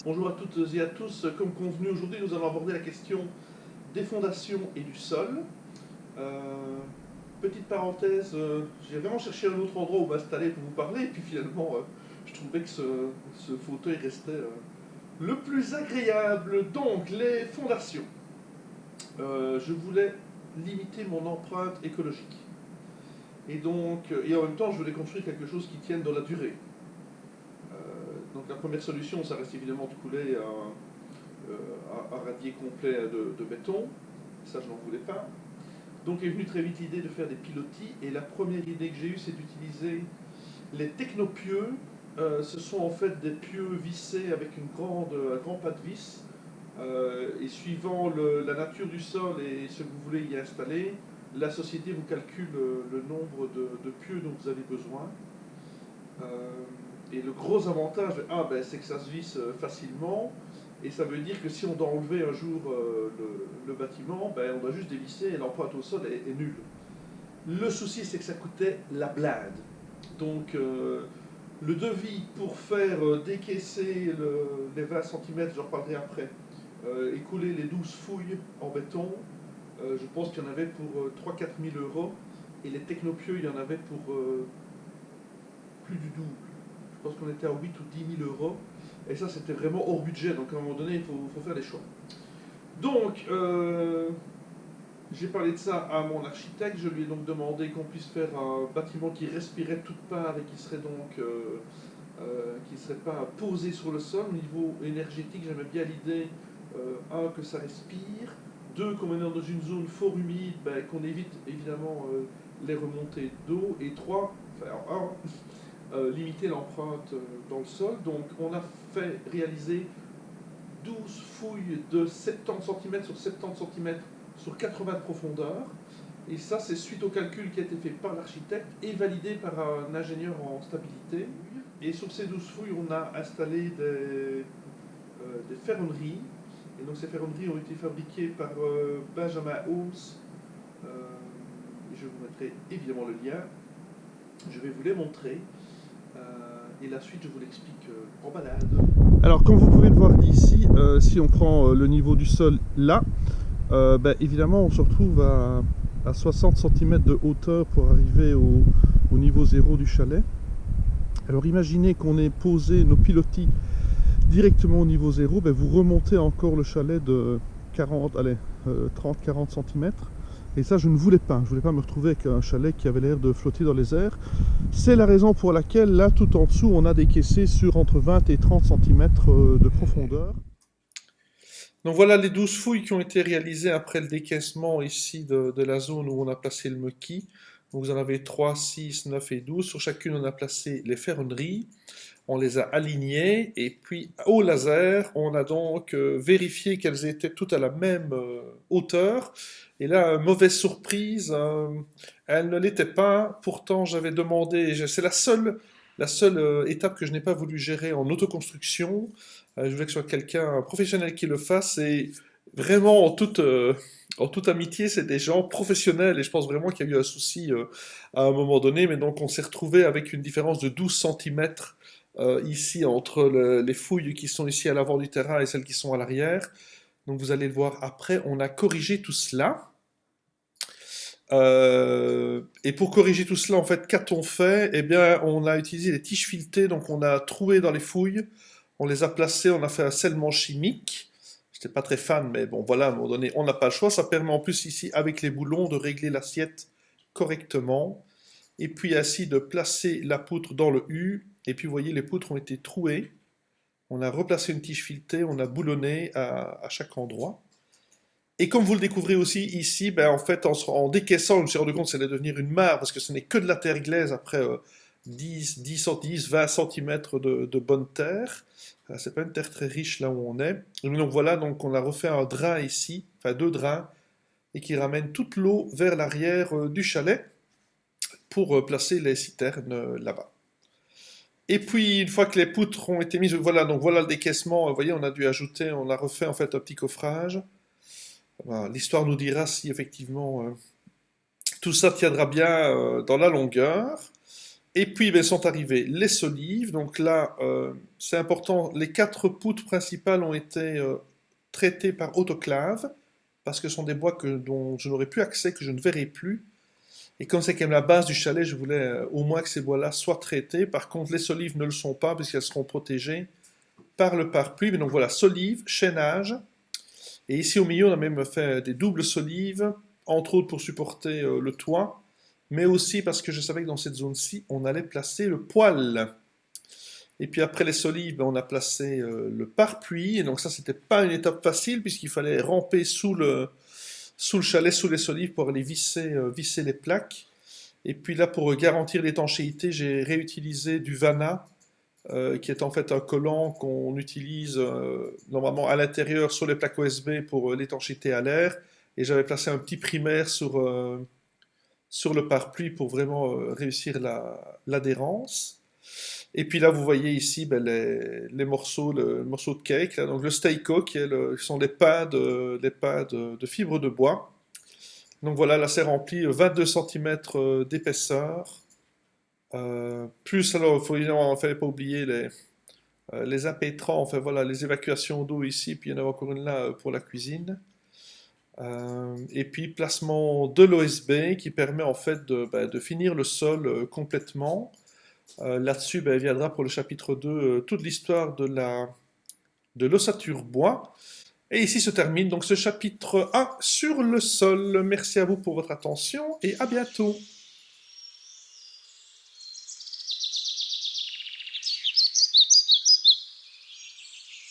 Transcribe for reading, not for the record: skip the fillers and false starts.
Bonjour à toutes et à tous. Comme convenu, aujourd'hui, nous allons aborder la question des fondations et du sol. Euh, Petite parenthèse, j'ai vraiment cherché un autre endroit où m'installer pour vous parler, et puis finalement, je trouvais que ce fauteuil restait le plus agréable. Donc, les fondations. Je voulais limiter mon empreinte écologique. Et en même temps, je voulais construire quelque chose qui tienne dans la durée. Donc, la première solution, ça reste évidemment de couler un radier complet de béton. Ça, je n'en voulais pas. Donc est venue très vite l'idée de faire des pilotis. Et la première idée que j'ai eue, c'est d'utiliser les technopieux. Ce sont en fait des pieux vissés avec un grand pas de vis. Et suivant la nature du sol et ce que vous voulez y installer, la société vous calcule le nombre de pieux dont vous avez besoin. Et le gros avantage, c'est que ça se visse facilement. Et ça veut dire que si on doit enlever un jour le bâtiment, on doit juste dévisser et l'empreinte au sol est nulle. Le souci, c'est que ça coûtait la blinde. Donc, le devis pour faire décaisser les 20 cm, j'en reparlerai après, et couler les 12 fouilles en béton, je pense qu'il y en avait pour 3-4 000 euros. Et les technopieux, il y en avait pour plus du double. Je pense qu'on était à 8 ou 10 000 euros. Et ça, c'était vraiment hors budget. Donc, à un moment donné, il faut faire des choix. Donc, j'ai parlé de ça à mon architecte. Je lui ai donc demandé qu'on puisse faire un bâtiment qui respirait toute part et qui serait donc qui serait pas posé sur le sol. Au niveau énergétique, j'aimais bien l'idée, que ça respire. Deux, qu'on est dans une zone fort humide, qu'on évite évidemment les remontées d'eau. Et trois, limiter l'empreinte dans le sol. Donc on a fait réaliser 12 fouilles de 70 cm sur 70 cm sur 80 de profondeur. Et ça, c'est suite au calcul qui a été fait par l'architecte et validé par un ingénieur en stabilité. Et sur ces 12 fouilles, on a installé des ferronneries. Et donc ces ferronneries ont été fabriquées par Benjamin Holmes. Je vous mettrai évidemment le lien. Je vais vous les montrer. Et la suite, je vous l'explique en balade. Alors, comme vous pouvez le voir d'ici, si on prend le niveau du sol là, évidemment, on se retrouve à 60 cm de hauteur pour arriver au niveau zéro du chalet. Alors, imaginez qu'on ait posé nos pilotis directement au niveau zéro, vous remontez encore le chalet de 30-40 cm. Et ça, je ne voulais pas. Je ne voulais pas me retrouver avec un chalet qui avait l'air de flotter dans les airs. C'est la raison pour laquelle, là, tout en dessous, on a décaissé sur entre 20 et 30 cm de profondeur. Donc voilà les 12 fouilles qui ont été réalisées après le décaissement ici de la zone où on a placé le maquis. Donc vous en avez 3, 6, 9 et 12. Sur chacune, on a placé les ferronneries. On les a alignées et puis au laser, on a donc vérifié qu'elles étaient toutes à la même hauteur. Et là, mauvaise surprise, elles ne l'étaient pas. Pourtant, j'avais demandé, c'est la seule étape que je n'ai pas voulu gérer en autoconstruction. Je voulais que ce soit quelqu'un, un professionnel qui le fasse. Et vraiment, en toute amitié, c'est des gens professionnels. Et je pense vraiment qu'il y a eu un souci à un moment donné. Mais donc, on s'est retrouvé avec une différence de 12 cm ici entre les fouilles qui sont ici à l'avant du terrain et celles qui sont à l'arrière. Donc vous allez le voir après, on a corrigé tout cela. Et pour corriger tout cela, en fait, qu'a-t-on fait? Eh bien, on a utilisé des tiges filetées, donc on a troué dans les fouilles, on les a placées, on a fait un scellement chimique. J'étais pas très fan, mais bon, voilà, à un moment donné, on n'a pas le choix. Ça permet en plus ici, avec les boulons, de régler l'assiette correctement. Et puis ainsi de placer la poutre dans le U. Et puis vous voyez, les poutres ont été trouées. On a replacé une tige filetée, on a boulonné à chaque endroit. Et comme vous le découvrez aussi ici, en fait, en décaissant, je me suis rendu compte que ça allait devenir une mare, parce que ce n'est que de la terre glaise après 20 cm de bonne terre. C'est pas une terre très riche là où on est. Et donc voilà, donc on a refait un drain ici, enfin deux drains, et qui ramènent toute l'eau vers l'arrière du chalet pour placer les citernes là-bas. Et puis, une fois que les poutres ont été mises, voilà, donc voilà le décaissement. Vous voyez, on a dû ajouter, on a refait en fait un petit coffrage. Voilà, l'histoire nous dira si effectivement tout ça tiendra bien dans la longueur. Et puis, ben, sont arrivées les solives. Donc là, c'est important, les 4 poutres principales ont été traitées par autoclave, parce que ce sont des bois dont je n'aurai plus accès, que je ne verrai plus. Et comme c'est quand même la base du chalet, je voulais au moins que ces bois-là soient traités. Par contre, les solives ne le sont pas, puisqu'elles seront protégées par le pare-pluie. Mais donc voilà, solives, chaînage. Et ici au milieu, on a même fait des doubles solives, entre autres pour supporter le toit, mais aussi parce que je savais que dans cette zone-ci, on allait placer le poêle. Et puis après les solives, ben, on a placé le pare-pluie. Et donc ça, c'était pas une étape facile, puisqu'il fallait ramper sous le chalet, sous les solives, pour aller visser les plaques. Et puis là, pour garantir l'étanchéité, j'ai réutilisé du Vana, qui est en fait un collant qu'on utilise normalement à l'intérieur sur les plaques OSB pour l'étanchéité à l'air. Et j'avais placé un petit primaire sur le pare-pluie pour vraiment réussir l'adhérence. Et puis là, vous voyez ici ben, les morceaux, le morceau de cake. Là. Donc le Steico, qui sont des pads, de fibres de bois. Donc voilà, là c'est rempli 22 cm d'épaisseur. Plus, alors, il ne fallait pas oublier les impétrants, enfin voilà, les évacuations d'eau ici, puis il y en a encore une là pour la cuisine. Et puis placement de l'OSB qui permet en fait de finir le sol complètement. Là-dessus, ben, viendra pour le chapitre 2 toute l'histoire de l'ossature bois. Et ici se termine donc ce chapitre 1 sur le sol. Merci à vous pour votre attention et à bientôt.